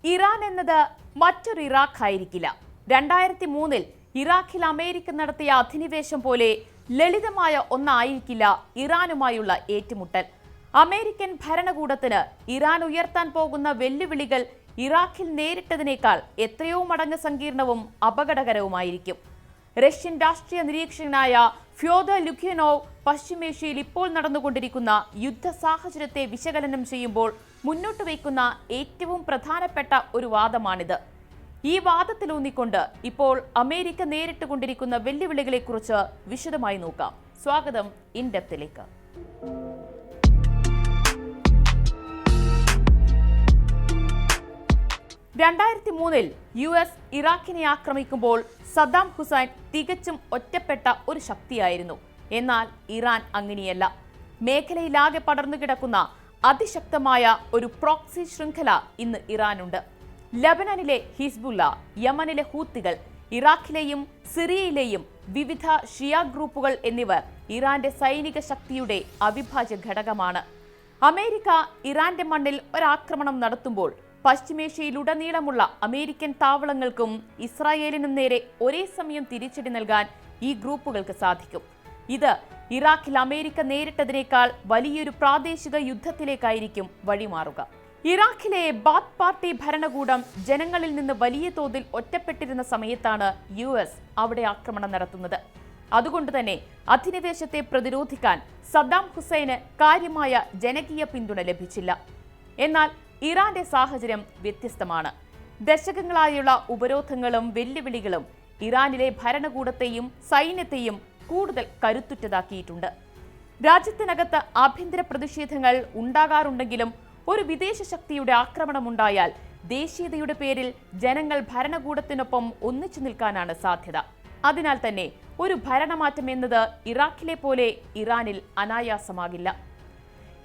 Iran എന്നത് മറ്റൊരു Iraq ആയിരിക്കില്ല. 2003 ഇറാഖിൽ അമേരിക്ക നടത്തിയ അധിനിവേശം പോലെ ലളിതമായ ഒന്നായിരിക്കില്ല ഇറാനുമായുള്ള ഏറ്റുമുട്ടൽ. അമേരിക്കൻ ഭരണകൂടത്തിന് ഇറാൻ ഉയർത്താൻ പോകുന്ന വെല്ലുവിളികൾ ഇറാഖിൽ നേരിട്ടതിനേക്കാൾ എത്രയോ മടങ്ങ് സങ്കീർണവും അപകടകരവുമായിരിക്കും. റഷ്യൻ രാഷ്ട്രീയ നിരീക്ഷകനായ ഫ്യോദർ ലുക്യാനോവ് പശ്ചിമേഷ്യയിൽ ഇപ്പോൾ നടന്നുകൊണ്ടിരിക്കുന്ന യുദ്ധ സാഹചര്യത്തെ വിശകലനം ചെയ്യുമ്പോൾ മുന്നോട്ട് വയ്ക്കുന്ന ഏറ്റവും പ്രധാനപ്പെട്ട ഒരു വാദമാണിത്. ഈ വാദത്തിലൂന്നിക്കൊണ്ട് ഇപ്പോൾ അമേരിക്ക നേരിട്ടുകൊണ്ടിരിക്കുന്ന വെല്ലുവിളികളെക്കുറിച്ച് വിശദമായി നോക്കാം. സ്വാഗതം ഇൻഡെപ്തിലേക്ക്. 2003 US ഇറാഖിനെ ആക്രമിക്കുമ്പോൾ സദ്ദാം ഹുസൈൻ തികച്ചും ഒറ്റപ്പെട്ട ഒരു ശക്തിയായിരുന്നു. എന്നാൽ ഇറാൻ അങ്ങനെയല്ല. മേഖലയിലാകെ പടർന്നുകിടക്കുന്ന അതിശക്തമായ ഒരു പ്രോക്സി ശൃംഖല ഇന്ന് ഇറാനുണ്ട്. ലബനനിലെ ഹിസ്ബുള്ള, യമനിലെ ഹൂത്തികൾ, ഇറാഖിലെയും സിറിയയിലെയും വിവിധ ഷിയ ഗ്രൂപ്പുകൾ എന്നിവർ ഇറാന്റെ സൈനിക ശക്തിയുടെ അവിഭാജ്യ ഘടകമാണ്. അമേരിക്ക ഇറാന്റെ മണ്ണിൽ ഒരാക്രമണം നടത്തുമ്പോൾ പശ്ചിമേഷ്യയിലുടനീളമുള്ള അമേരിക്കൻ താവളങ്ങൾക്കും ഇസ്രായേലിനും നേരെ ഒരേ സമയം തിരിച്ചടി നൽകാൻ ഈ ഗ്രൂപ്പുകൾക്ക് സാധിക്കും. ഇത് ഇറാഖിൽ അമേരിക്ക നേരിട്ടതിനേക്കാൾ വലിയൊരു പ്രാദേശിക യുദ്ധത്തിലേക്കായിരിക്കും വഴിമാറുക. ഇറാഖിലെ ബാത്ത് പാർട്ടി ഭരണകൂടം ജനങ്ങളിൽ നിന്ന് വലിയ തോതിൽ ഒറ്റപ്പെട്ടിരുന്ന സമയത്താണ് US അവിടെ ആക്രമണം നടത്തുന്നത്. അതുകൊണ്ട് തന്നെ അധിനിവേശത്തെ പ്രതിരോധിക്കാൻ സദ്ദാം ഹുസൈന് കാര്യമായ ജനകീയ പിന്തുണ ലഭിച്ചില്ല. എന്നാൽ ഇറാന്റെ സാഹചര്യം വ്യത്യസ്തമാണ്. ദശകങ്ങളായുള്ള ഉപരോധങ്ങളും വെല്ലുവിളികളും ഇറാനിലെ ഭരണകൂടത്തെയും സൈന്യത്തെയും കൂടുതൽ കരുത്തുറ്റതാക്കിയിട്ടുണ്ട്. രാജ്യത്തിനകത്ത് ആഭ്യന്തര പ്രതിഷേധങ്ങൾ ഉണ്ടാകാറുണ്ടെങ്കിലും ഒരു വിദേശ ശക്തിയുടെ ആക്രമണമുണ്ടായാൽ ദേശീയതയുടെ പേരിൽ ജനങ്ങൾ ഭരണകൂടത്തിനൊപ്പം ഒന്നിച്ചു നിൽക്കാനാണ് സാധ്യത. അതിനാൽ തന്നെ ഒരു ഭരണമാറ്റം എന്നത് ഇറാഖിലെ പോലെ ഇറാനിൽ അനായാസമാകില്ല.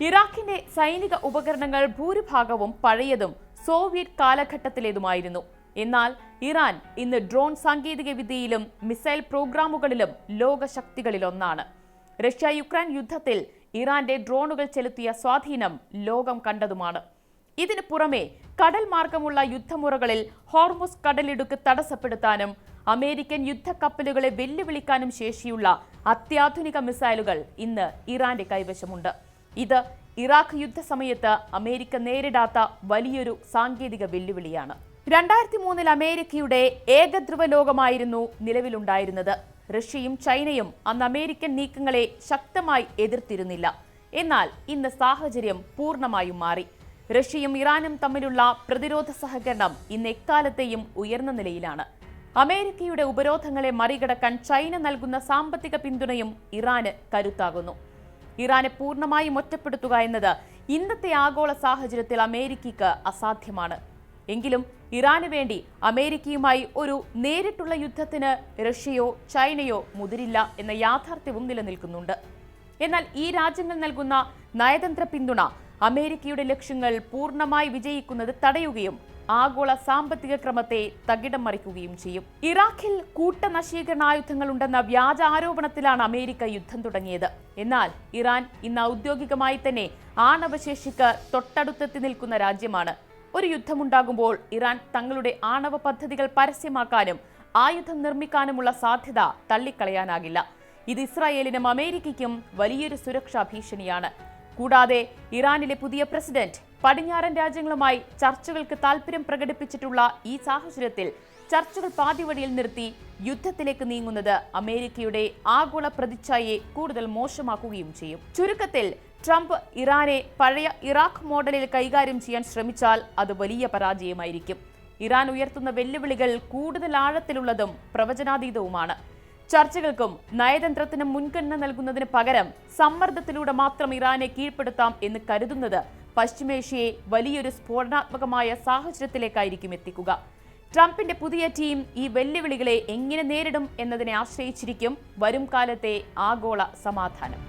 ഇറാഖിന്റെ സൈനിക ഉപകരണങ്ങൾ ഭൂരിഭാഗവും പഴയതും സോവിയറ്റ് കാലഘട്ടത്തിലേതുമായിരുന്നു. എന്നാൽ ഇറാൻ ഇന്ന് ഡ്രോൺ സാങ്കേതിക വിദ്യയിലും മിസൈൽ പ്രോഗ്രാമുകളിലും ലോകശക്തികളിലൊന്നാണ്. റഷ്യ യുക്രൈൻ യുദ്ധത്തിൽ ഇറാന്റെ ഡ്രോണുകൾ ചെലുത്തിയ സ്വാധീനം ലോകം കണ്ടതുമാണ്. ഇതിനു പുറമെ കടൽ മാർഗമുള്ള യുദ്ധമുറകളിൽ ഹോർമുസ് കടലിടുക്ക് തടസ്സപ്പെടുത്താനും അമേരിക്കൻ യുദ്ധക്കപ്പലുകളെ വെല്ലുവിളിക്കാനും ശേഷിയുള്ള അത്യാധുനിക മിസൈലുകൾ ഇന്ന് ഇറാന്റെ കൈവശമുണ്ട്. ഇത് ഇറാഖ് യുദ്ധസമയത്ത് അമേരിക്ക നേരിടാത്ത വലിയൊരു സാങ്കേതിക വെല്ലുവിളിയാണ്. 2003 അമേരിക്കയുടെ ഏകധ്രുവ ലോകമായിരുന്നു നിലവിലുണ്ടായിരുന്നത്. റഷ്യയും ചൈനയും അന്ന് അമേരിക്കൻ നീക്കങ്ങളെ ശക്തമായി എതിർത്തിരുന്നില്ല. എന്നാൽ ഇന്ന് സാഹചര്യം പൂർണ്ണമായും മാറി. റഷ്യയും ഇറാനും തമ്മിലുള്ള പ്രതിരോധ സഹകരണം ഇന്ന് എക്കാലത്തെയും ഉയർന്ന നിലയിലാണ്. അമേരിക്കയുടെ ഉപരോധങ്ങളെ മറികടക്കാൻ ചൈന നൽകുന്ന സാമ്പത്തിക പിന്തുണയും ഇറാന് കരുത്താകുന്നു. ഇറാനെ പൂർണ്ണമായും ഒറ്റപ്പെടുത്തുക എന്നത് ഇന്നത്തെ ആഗോള സാഹചര്യത്തിൽ അമേരിക്കയ്ക്ക് അസാധ്യമാണ്. എങ്കിലും ഇറാന് വേണ്ടി അമേരിക്കയുമായി ഒരു നേരിട്ടുള്ള യുദ്ധത്തിന് റഷ്യയോ ചൈനയോ മുതിരില്ല എന്ന യാഥാർത്ഥ്യവും നിലനിൽക്കുന്നുണ്ട്. എന്നാൽ ഈ രാജ്യങ്ങൾ നൽകുന്ന നയതന്ത്ര പിന്തുണ അമേരിക്കയുടെ ലക്ഷ്യങ്ങൾ പൂർണ്ണമായി വിജയിക്കുന്നത് തടയുകയും ആഗോള സാമ്പത്തിക ക്രമത്തെ തകിടം മറിക്കുകയും ചെയ്യും. ഇറാഖിൽ കൂട്ടനശീകരണായുധങ്ങൾ ഉണ്ടെന്ന വ്യാജ ആരോപണത്തിലാണ് അമേരിക്ക യുദ്ധം തുടങ്ങിയത്. എന്നാൽ ഇറാൻ ഇന്ന് ഔദ്യോഗികമായി തന്നെ ആണവശേഷിക്ക് തൊട്ടടുത്തെത്തി നിൽക്കുന്ന രാജ്യമാണ്. ഒരു യുദ്ധമുണ്ടാകുമ്പോൾ ഇറാൻ തങ്ങളുടെ ആണവ പദ്ധതികൾ പരസ്യമാക്കാനും ആയുധം നിർമ്മിക്കാനുമുള്ള സാധ്യത തള്ളിക്കളയാനാകില്ല. ഇത് ഇസ്രായേലിനും അമേരിക്കയ്ക്കും വലിയൊരു സുരക്ഷാ ഭീഷണിയാണ്. കൂടാതെ ഇറാനിലെ പുതിയ പ്രസിഡന്റ് പടിഞ്ഞാറൻ രാജ്യങ്ങളുമായി ചർച്ചകൾക്ക് താൽപര്യം പ്രകടിപ്പിച്ചിട്ടുള്ള ഈ സാഹചര്യത്തിൽ ചർച്ചകൾ പാതിവഴിയിൽ നിർത്തി യുദ്ധത്തിലേക്ക് നീങ്ങുന്നത് അമേരിക്കയുടെ ആഗോള പ്രതിച്ഛായയെ കൂടുതൽ മോശമാക്കുകയും ചെയ്യും. ചുരുക്കത്തിൽ ട്രംപ് ഇറാനെ പഴയ ഇറാഖ് മോഡലിൽ കൈകാര്യം ചെയ്യാൻ ശ്രമിച്ചാൽ അത് വലിയ പരാജയമായിരിക്കും. ഇറാൻ ഉയർത്തുന്ന വെല്ലുവിളികൾ കൂടുതൽ ആഴത്തിലുള്ളതും പ്രവചനാതീതവുമാണ്. ചർച്ചകൾക്കും നയതന്ത്രത്തിനും മുൻഗണന നൽകുന്നതിന് പകരം സമ്മർദ്ദത്തിലൂടെ മാത്രം ഇറാനെ കീഴ്പ്പെടുത്താം എന്ന് കരുതുന്നത് പശ്ചിമേഷ്യയെ വലിയൊരു സ്ഫോടനാത്മകമായ സാഹചര്യത്തിലേക്കായിരിക്കും എത്തിക്കുക. ട്രംപിന്റെ പുതിയ ടീം ഈ വെല്ലുവിളികളെ എങ്ങനെ നേരിടും എന്നതിനെ ആശ്രയിച്ചിരിക്കും വരും കാലത്തെ ആഗോള സമാധാനം.